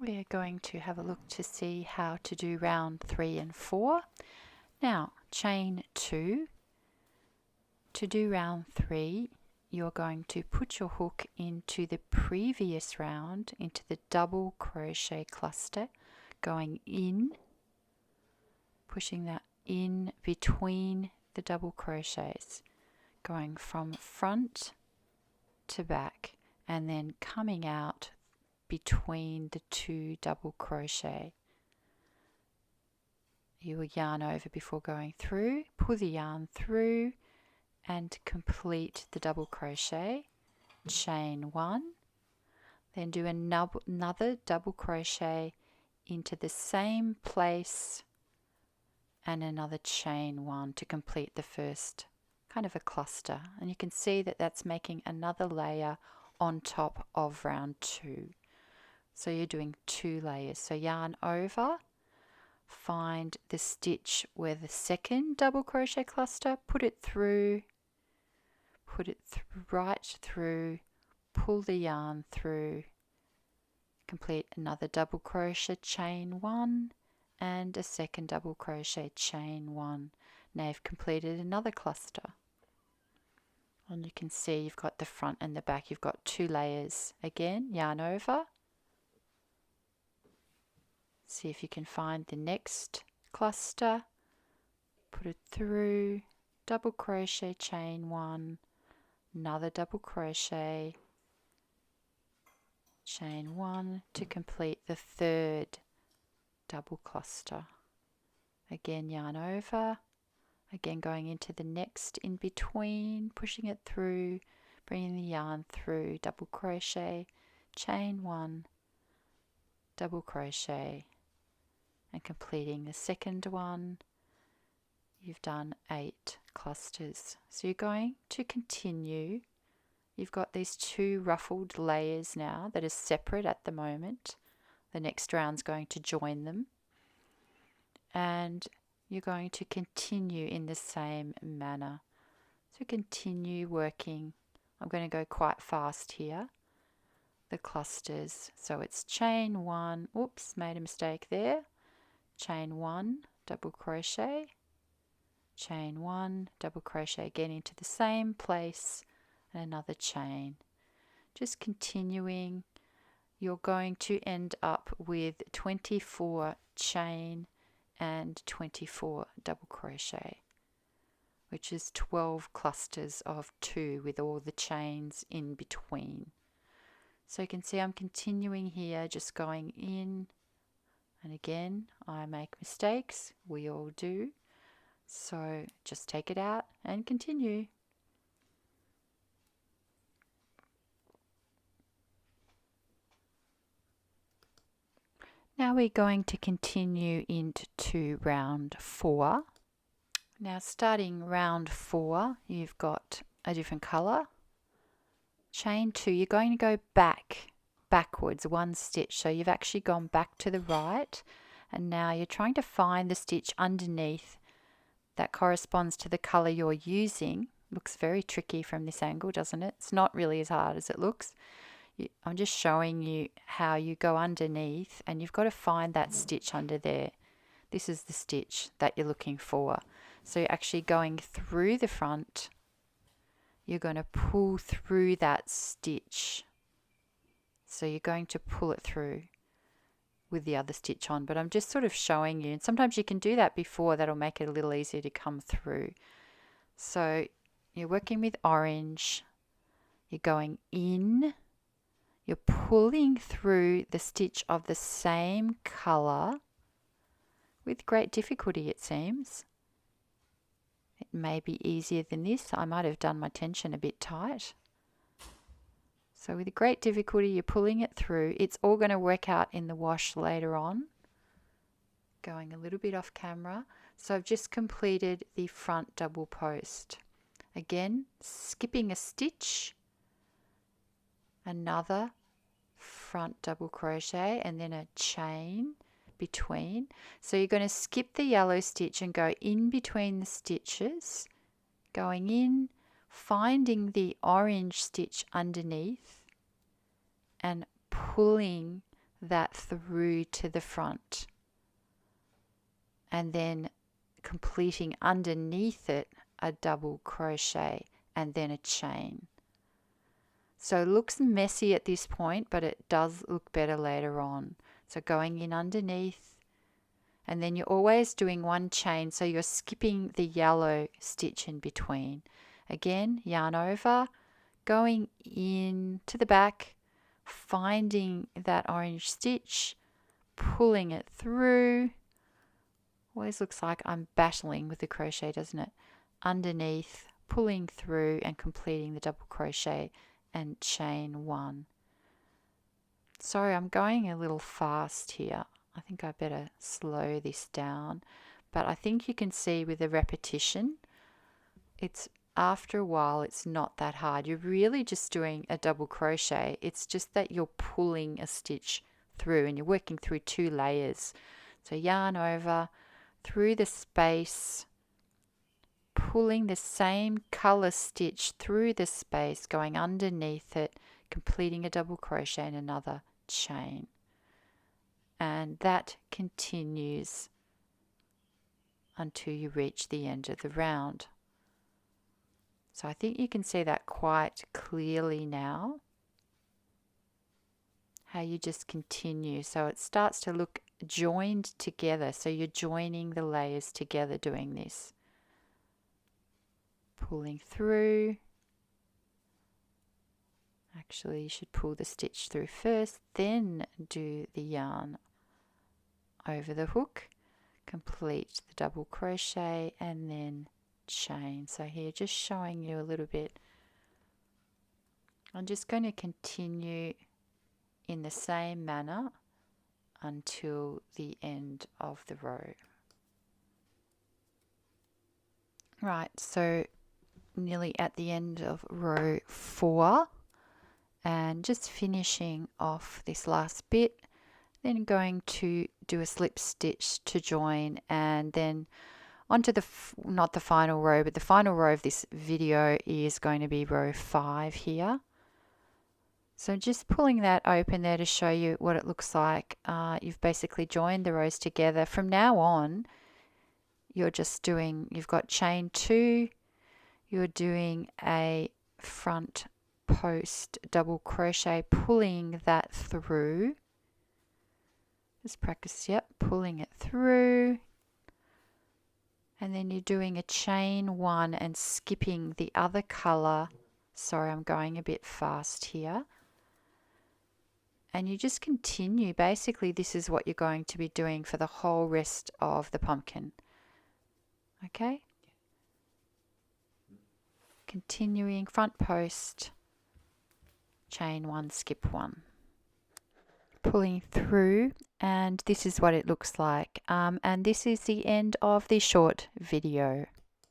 We are going to have a look to see how to do round 3 and 4. Now, chain 2. To do round 3, you're going to put your hook into the previous round, into the double crochet cluster, going in, pushing that in between the double crochets, going from front to back, and then coming out between the 2 double crochet. You will yarn over before going through, pull the yarn through and complete the double crochet, chain 1, then do another double crochet into the same place and another chain 1 to complete the first kind of a cluster. And you can see that that's making another layer on top of round 2. So you're doing 2 layers. So yarn over, find the stitch where the second double crochet cluster, put it through, right through, pull the yarn through, complete another double crochet, chain 1 and a second double crochet, chain 1. Now you've completed another cluster. And you can see you've got the front and the back. You've got 2 layers. Again, yarn over. See if you can find the next cluster, put it through, double crochet, chain 1, another double crochet, chain 1 to complete the third double cluster. Again, yarn over, again going into the next in between, pushing it through, bringing the yarn through, double crochet, chain 1, double crochet, and completing the second one. You've done 8 clusters. So you're going to continue. You've got these 2 ruffled layers now that are separate at the moment. The next round's going to join them. And you're going to continue in the same manner. So continue working. I'm going to go quite fast here. The clusters. So it's chain 1. Oops, made a mistake there. Chain 1, double crochet, chain 1, double crochet again into the same place and another chain. Just continuing, you're going to end up with 24 chain and 24 double crochet, which is 12 clusters of 2 with all the chains in between. So you can see I'm continuing here, just going in. And again, I make mistakes, we all do, so just take it out and continue. Now we're going to continue into round 4. Now starting round 4, you've got a different colour. Chain 2, you're going to go backwards 1 stitch, so you've actually gone back to the right, and now you're trying to find the stitch underneath that corresponds to the colour you're using. Looks very tricky from this angle, doesn't it? It's not really as hard as it looks. I'm just showing you how you go underneath, and you've got to find that stitch under there. This is the stitch that you're looking for. So you're actually going through the front. You're going to pull through that stitch. So you're going to pull it through with the other stitch on, but I'm just sort of showing you, and sometimes you can do that before, that'll make it a little easier to come through. So you're working with orange, you're going in, you're pulling through the stitch of the same colour with great difficulty, it seems. It may be easier than this. I might have done my tension a bit tight. So with great difficulty, you're pulling it through. It's all going to work out in the wash later on. Going a little bit off camera. So I've just completed the front double post. Again, skipping a stitch, another front double crochet, and then a chain between. So you're going to skip the yellow stitch and go in between the stitches, going in, finding the orange stitch underneath and pulling that through to the front, and then completing underneath it a double crochet and then a chain. So it looks messy at this point, but it does look better later on. So going in underneath, and then you're always doing one chain, so you're skipping the yellow stitch in between. Again, yarn over, going in to the back, finding that orange stitch, pulling it through. Always looks like I'm battling with the crochet, doesn't it? Underneath, pulling through and completing the double crochet and chain one. Sorry, I'm going a little fast here. I think I better slow this down, but I think you can see with the repetition, it's after a while it's not that hard. You're really just doing a double crochet. It's just that you're pulling a stitch through and you're working through 2 layers. So yarn over, through the space, pulling the same color stitch through the space, going underneath it, completing a double crochet and another chain. And that continues until you reach the end of the round. So I think you can see that quite clearly now, how you just continue. So it starts to look joined together. So you're joining the layers together doing this. Pulling through. Actually, you should pull the stitch through first, then do the yarn over the hook, complete the double crochet and then chain. So here, just showing you a little bit. I'm just going to continue in the same manner until the end of the row. Right, so nearly at the end of row 4, and just finishing off this last bit, then going to do a slip stitch to join, and then onto the not the final row, but the final row of this video is going to be row 5 here. So just pulling that open there to show you what it looks like. You've basically joined the rows together. From now on, you're just doing, you've got chain 2, you're doing a front post double crochet, pulling that through. Just practice, yep, pulling it through. And then you're doing a chain 1 and skipping the other color. Sorry, I'm going a bit fast here. And you just continue. Basically, this is what you're going to be doing for the whole rest of the pumpkin. Okay? Continuing front post, chain 1, skip 1. Pulling through, and this is what it looks like. And this is the end of the short video.